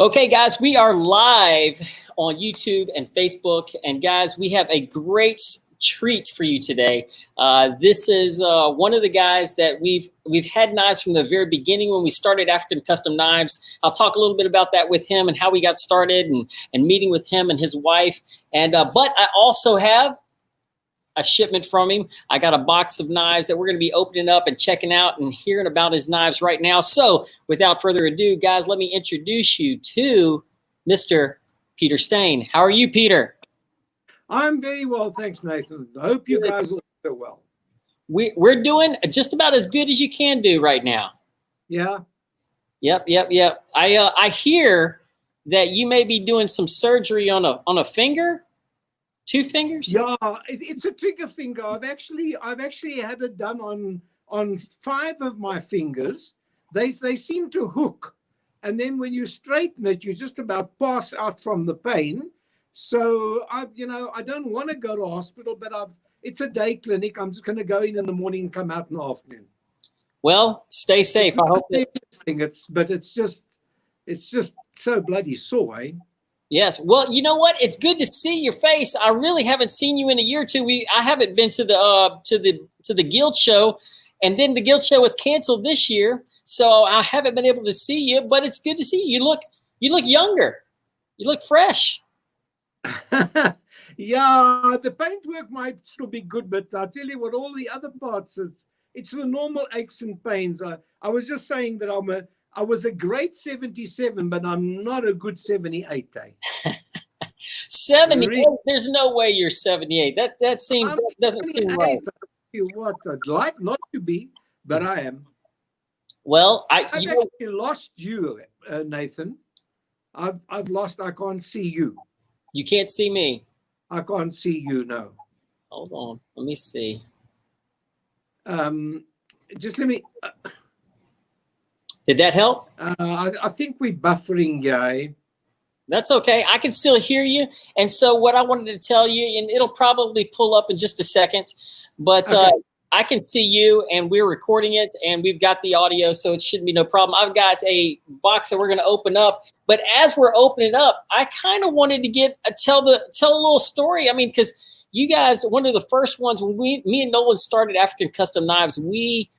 Okay, guys, we are live on YouTube and Facebook. And guys, we have a great treat for you today. This is one of the guys that we've had knives from the very beginning when we started African Custom Knives. I'll talk a little bit about that with him and how we got started and meeting with him and his wife. And but I also have a shipment from him. I got a box of knives that we're going to be opening up and checking out and hearing about his knives right now. So without further ado, guys, let me introduce you to Mr. Peter Steyn. How are you, Peter? I'm very well, thanks, Nathan. I hope you guys are so well. We're doing just about as good as you can do right now. Yeah. Yep. I hear that you may be doing some surgery on a finger. 2 fingers? Yeah, it's a trigger finger. I've actually had it done on 5 of my fingers. They seem to hook, and then when you straighten it, you just about pass out from the pain. So I don't want to go to hospital, but it's a day clinic. I'm just going to go in the morning and come out in the afternoon. Well, stay safe. I hope it's just so bloody sore, eh? Yes. Well, you know what? It's good to see your face. I really haven't seen you in a year or two. I haven't been to the Guild show, and then the Guild show was canceled this year, so I haven't been able to see you. But it's good to see you. You look younger. You look fresh. Yeah, the paintwork might still be good, but I tell you what, all the other parts, it's the normal aches and pains. I was just saying that I was a great 77, but I'm not a good 78. 78? Really? There's no way you're 78. That doesn't seem right. What I'd like not to be, but I am. Well, I've actually lost you, Nathan. I've lost. I can't see you. You can't see me. I can't see you. No. Hold on. Let me see. Just let me. Did that help? I think we're buffering, yeah. That's okay. I can still hear you. And so what I wanted to tell you, and it'll probably pull up in just a second, but okay. I can see you, and we're recording it, and we've got the audio, so it shouldn't be no problem. I've got a box that we're going to open up. But as we're opening up, I kind of wanted to tell a little story. I mean, because you guys, one of the first ones, when me and Nolan started African Custom Knives, we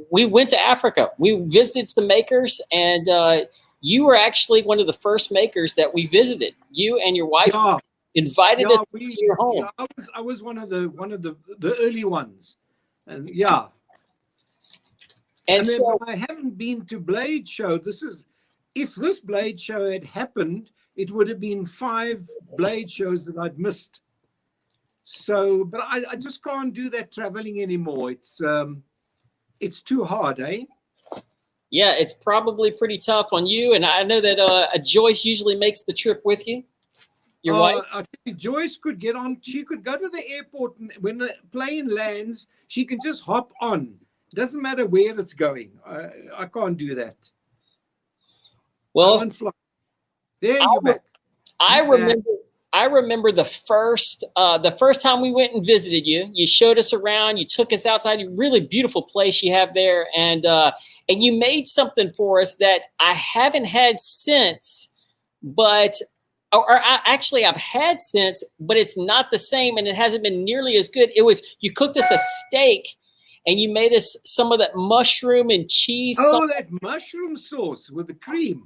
went to Africa. We visited some makers, and you were actually one of the first makers that we visited. You and your wife invited us to your home. Yeah, I was one of the early ones, and yeah. And so I haven't been to Blade Show. If this Blade Show had happened, it would have been 5 Blade shows that I'd missed. So, but I just can't do that traveling anymore. It's too hard, eh? Yeah, it's probably pretty tough on you. And I know that Joyce usually makes the trip with you. Your wife? I think Joyce could get on. She could go to the airport, and when the plane lands, she can just hop on. It doesn't matter where it's going. I can't do that. Well, there you're back. I remember the first time we went and visited you. You showed us around. You took us outside. A really beautiful place you have there, and you made something for us that I haven't had since. But I've had since, but it's not the same, and it hasn't been nearly as good. You cooked us a steak, and you made us some of that mushroom and cheese. Oh, that mushroom sauce with the cream.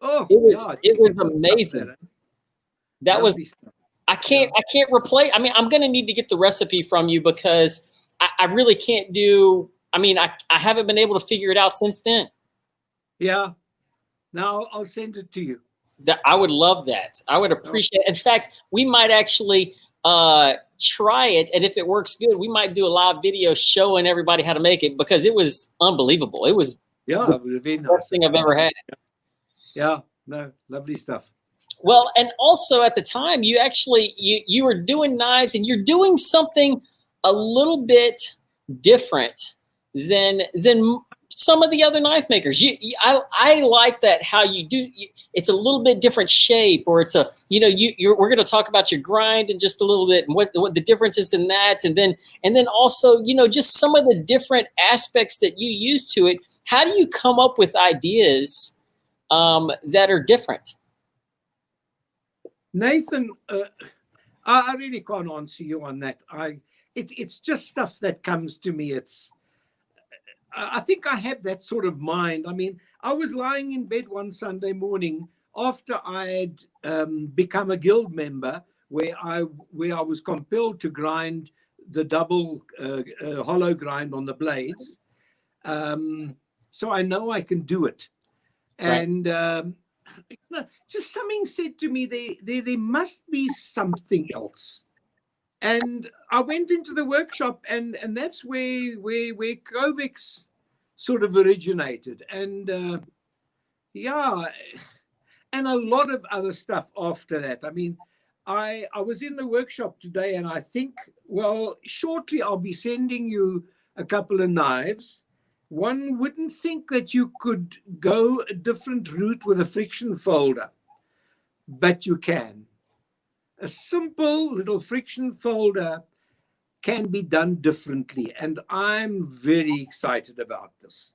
Oh, it was amazing. That was, I can't replace. I mean, I'm going to need to get the recipe from you because I really can't do, I haven't been able to figure it out since then. Yeah. Now I'll send it to you. I would love that. I would appreciate it. In fact, we might actually try it. And if it works good, we might do a live video showing everybody how to make it because it was unbelievable. It was the best thing I've ever had. Yeah. No, lovely stuff. Well, and also at the time, you actually you were doing knives, and you're doing something a little bit different than some of the other knife makers. I like that how you do. It's a little bit different shape, or it's we're going to talk about your grind in just a little bit and what the difference is in that, and then also just some of the different aspects that you use to it. How do you come up with ideas that are different? Nathan, I really can't answer you on that. It's just stuff that comes to me. I think I have that sort of mind. I mean, I was lying in bed one Sunday morning after I had become a guild member, where I was compelled to grind the double hollow grind on the blades. So I know I can do it. Right. And just something said to me, there must be something else. And I went into the workshop, and that's where Kovacs sort of originated. And yeah, and a lot of other stuff after that. I mean, I was in the workshop today, and I think, well, shortly I'll be sending you a couple of knives. One wouldn't think that you could go a different route with a friction folder, but you can. A simple little friction folder can be done differently, and I'm very excited about this.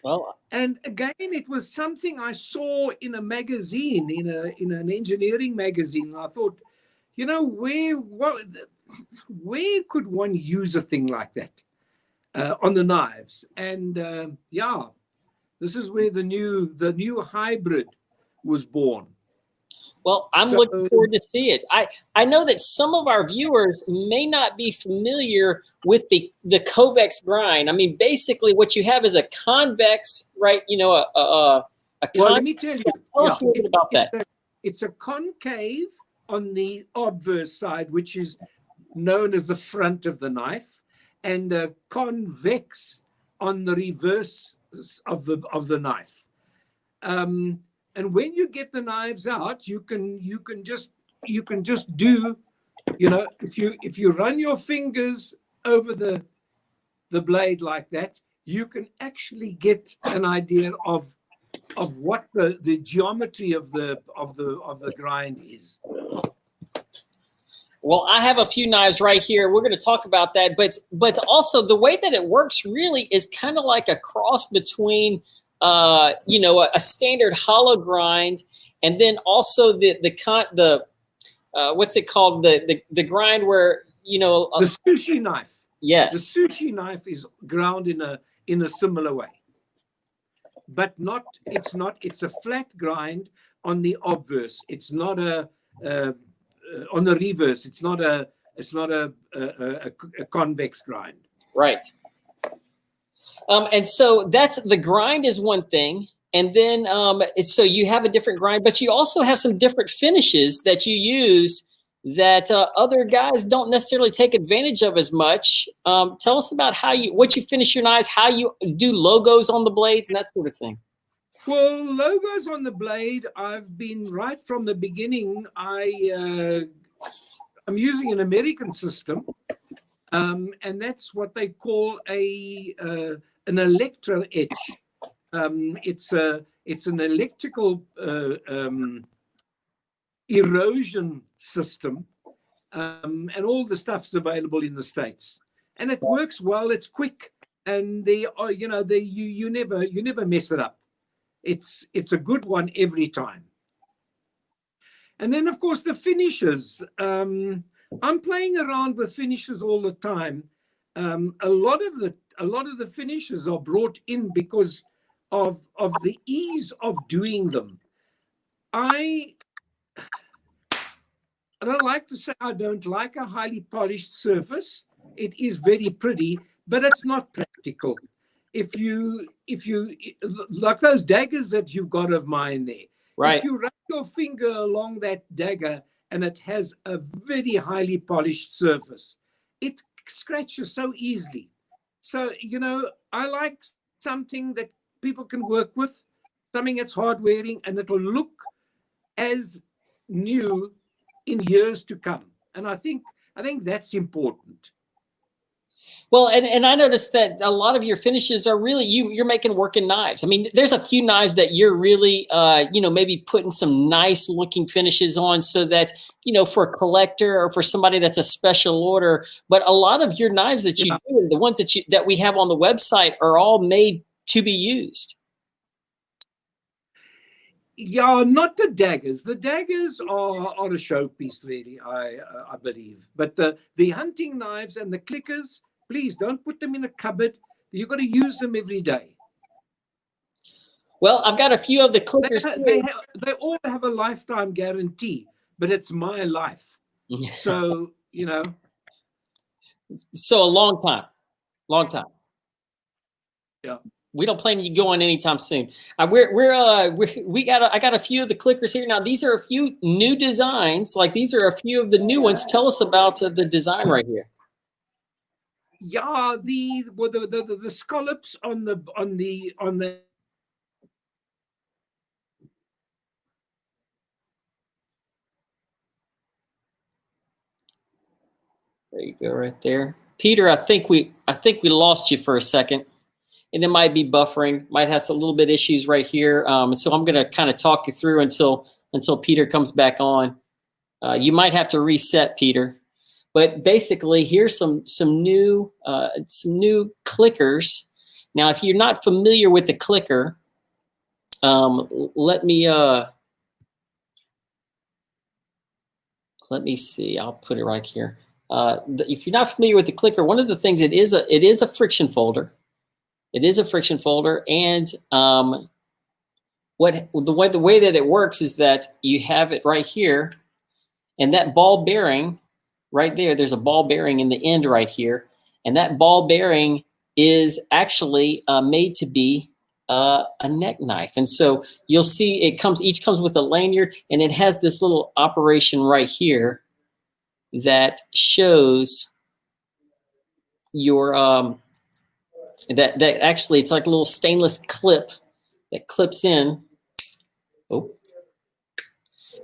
Well, and again, it was something I saw in a magazine, in an engineering magazine. And I thought, you know, where could one use a thing like that on the knives? And yeah, this is where the new hybrid was born. well, I'm looking forward to see it. I know that some of our viewers may not be familiar with the Kovacs grind. I mean, basically, what you have is a convex, right? You know, a well, let me tell you. Tell us a little bit about that. It's a concave on the obverse side, which is known as the front of the knife, and a convex on the reverse of the knife. And when you get the knives out, you can just do, you know, if you run your fingers over the blade like that, you can actually get an idea of what the geometry of the grind is. Well, I have a few knives right here. We're going to talk about that, but also the way that it works really is kind of like a cross between you know, a standard hollow grind, and then also the what's it called, the grind where, you know, the sushi knife. Yes, the sushi knife is ground in a similar way, but it's a flat grind on the obverse. It's not on the reverse. It's not a convex grind. Right. And so that's the grind is one thing. And then so you have a different grind, but you also have some different finishes that you use that other guys don't necessarily take advantage of as much. Tell us about what you finish your knives, how you do logos on the blades and that sort of thing. Well, logos on the blade, I've been right from the beginning. I'm using an American system, and that's what they call an electro etch. It's an electrical erosion system, and all the stuff's available in the States, and it works well. It's quick, and you never mess it up. It's a good one every time. And then, of course, the finishes. I'm playing around with finishes all the time. A lot of the finishes are brought in because of the ease of doing them. I don't like to say I don't like a highly polished surface. It is very pretty, but it's not practical. If you like those daggers that you've got of mine there, right? If you run your finger along that dagger and it has a very highly polished surface, it scratches so easily. So, you know, I like something that people can work with, something that's hard wearing, and it'll look as new in years to come. And I think that's important. Well, and I noticed that a lot of your finishes are really you're making working knives. I mean, there's a few knives that you're really, maybe putting some nice looking finishes on so that, for a collector or for somebody that's a special order. But a lot of your knives that you do, the ones that we have on the website, are all made to be used. Yeah, not the daggers. The daggers are a showpiece, really. I believe. But the hunting knives and the clickers, please don't put them in a cupboard. You've got to use them every day. Well, I've got a few of the clickers. They all have a lifetime guarantee, but it's my life. So, you know. So a long time. Yeah. We don't plan to go on anytime soon. I got a few of the clickers here. Now, these are a few new designs. Like, these are a few of the new ones. Tell us about the design right here. Yeah, the scallops on the There you go, right there. Peter, I think we lost you for a second. And it might be buffering, might have a little bit issues right here. So I'm going to kind of talk you through until Peter comes back on. You might have to reset, Peter. But basically, here's some new clickers. Now, if you're not familiar with the clicker, let me see. I'll put it right here. If you're not familiar with the clicker, one of the things, it is a friction folder. It is a friction folder, and the way that it works is that you have it right here, and that ball bearing right there. There's a ball bearing in the end right here, and that ball bearing is actually made to be a neck knife. And so you'll see each comes with a lanyard, and it has this little operation right here that shows your that actually it's like a little stainless clip that clips in.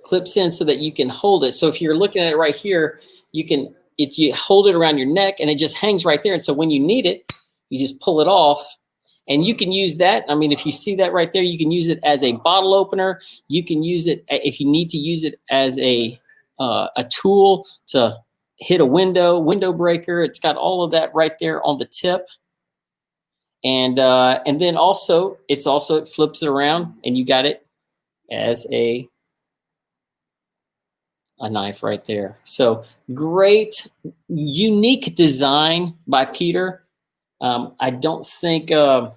Clips in so that you can hold it. So if you're looking at it right here, you hold it around your neck and it just hangs right there. And so when you need it, you just pull it off, and you can use that. I mean, if you see that right there, you can use it as a bottle opener. You can use it if you need to use it as a tool to hit a window breaker. It's got all of that right there on the tip. And then also it flips it around, and you got it as a knife right there. So great, unique design by Peter. I don't think that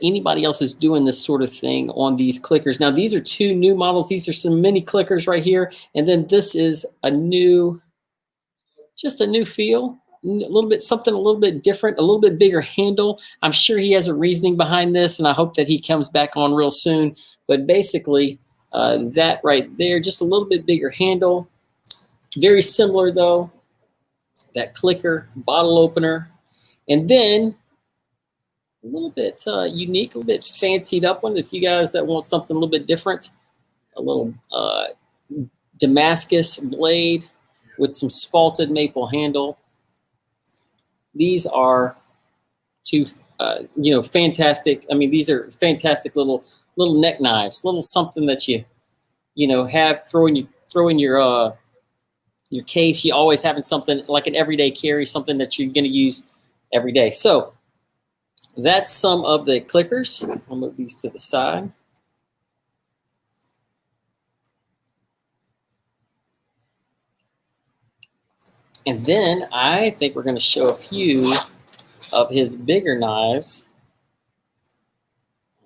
anybody else is doing this sort of thing on these clickers. Now, these are two new models. These are some mini clickers right here, and then this is just a new feel. Something a little bit different, a little bit bigger handle. I'm sure he has a reasoning behind this, and I hope that he comes back on real soon. But basically, that right there, just a little bit bigger handle. Very similar though. That clicker, bottle opener, and then a little bit unique, a little bit fancied up one. If you guys that want something a little bit different, a little Damascus blade with some spalted maple handle. These are two, fantastic. I mean, these are fantastic little neck knives. Little something that you have throw in your case. You always having something like an everyday carry, something that you're going to use every day. So that's some of the clickers. I'll move these to the side. And then I think we're going to show a few of his bigger knives.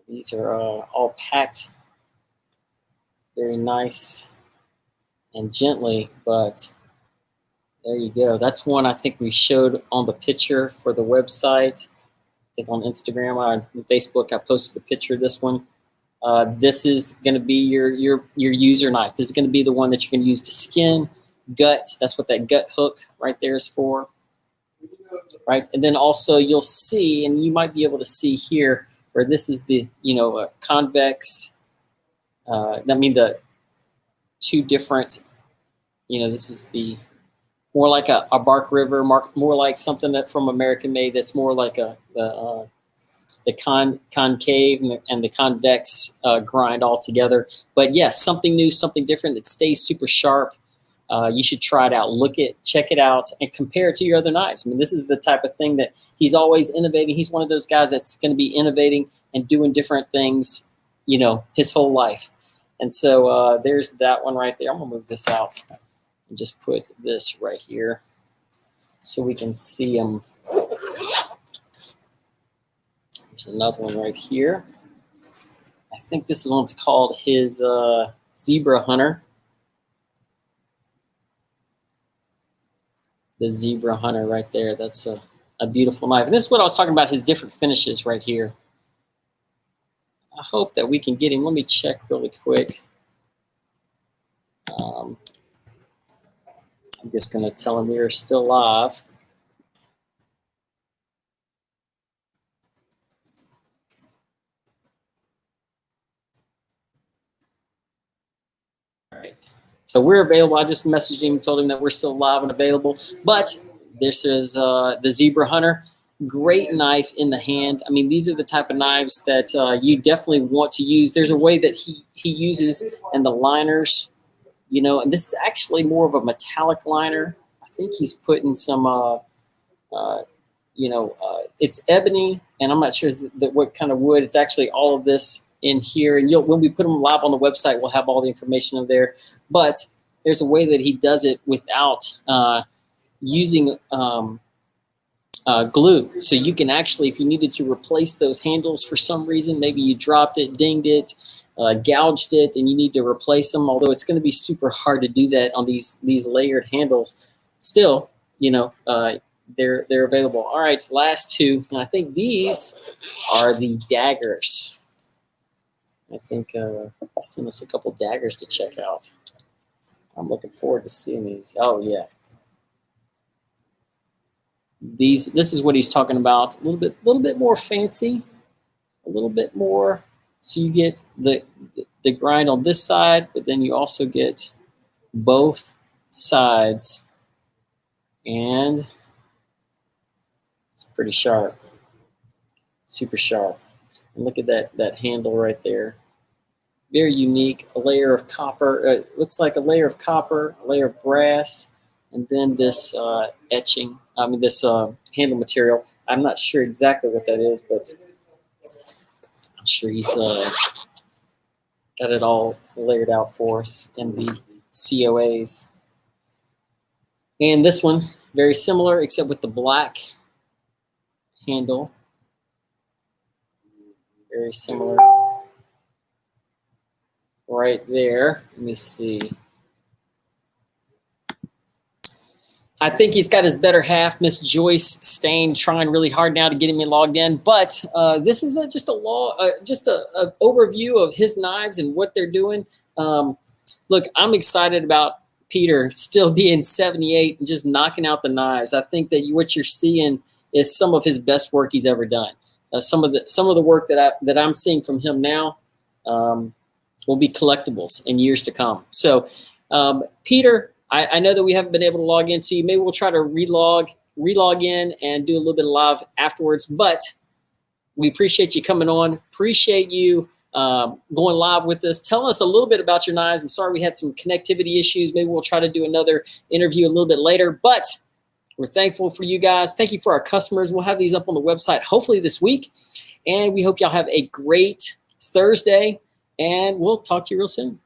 These are all packed very nice and gently, but there you go. That's one I think we showed on the picture for the website. I think on Instagram, on Facebook, I posted a picture of this one. This is going to be your user knife. This is going to be the one that you're going to use to skin, gut. That's what that gut hook right there is for. Right, and then also you'll see, and you might be able to see here, where this is the convex. The two different. This is the more like a bark river, more like something that from American Made. That's more like the concave and the convex grind all together. But yes, something new, something different that stays super sharp. you should try it out. Check it out, and compare it to your other knives. I mean, this is the type of thing that he's always innovating. He's one of those guys that's going to be innovating and doing different things, you know, his whole life. And so there's that one right there. I'm going to move this out and just put this right here so we can see them. There's another one right here. I think this is one's called his Zebra Hunter. The Zebra Hunter right there. That's a beautiful knife. And this is what I was talking about, his different finishes right here. I hope that we can get him. Let me check really quick. I'm just going to tell him we are still live. All right. So we're available. I just messaged him, told him that we're still live and available. But this is the Zebra Hunter. Great knife in the hand. I mean, these are the type of knives that you definitely want to use. There's a way that he uses and the liners, you know, and this is actually more of a metallic liner. I think he's putting some, you know, it's ebony, and I'm not sure what kind of wood. It's actually all of this in here, and when we put them live on the website, we'll have all the information in there. But there's a way that he does it without using glue. So you can actually, if you needed to replace those handles for some reason, maybe you dropped it, dinged it, gouged it, and you need to replace them, although it's going to be super hard to do that on these layered handles. Still, you know, they're available. All right, last two. And I think these are the Daggers. I think send us a couple Daggers to check out. I'm looking forward to seeing these. Oh yeah. This is what he's talking about. A little bit more fancy, a little bit more. So you get the grind on this side, but then you also get both sides, and it's pretty sharp, super sharp. And look at that handle right there. Very unique. A layer of copper. Looks like a layer of copper, a layer of brass, and then this etching. I mean, this handle material. I'm not sure exactly what that is, but I'm sure he's got it all layered out for us in the COAs. And this one, very similar, except with the black handle. Very similar. Right there. Let me see. I think he's got his better half, Miss Joyce Steyn, trying really hard now to get him logged in. But this is just a overview of his knives and what they're doing. Look, I'm excited about Peter still being 78 and just knocking out the knives. I think that what you're seeing is some of his best work he's ever done. Some of the work that I'm seeing from him now will be collectibles in years to come. So, Peter, I know that we haven't been able to log into you. Maybe we'll try to relog in and do a little bit of live afterwards. But we appreciate you coming on. Appreciate you going live with us. Tell us a little bit about your knives. I'm sorry we had some connectivity issues. Maybe we'll try to do another interview a little bit later. But we're thankful for you guys. Thank you for our customers. We'll have these up on the website hopefully this week. And we hope y'all have a great Thursday. And we'll talk to you real soon.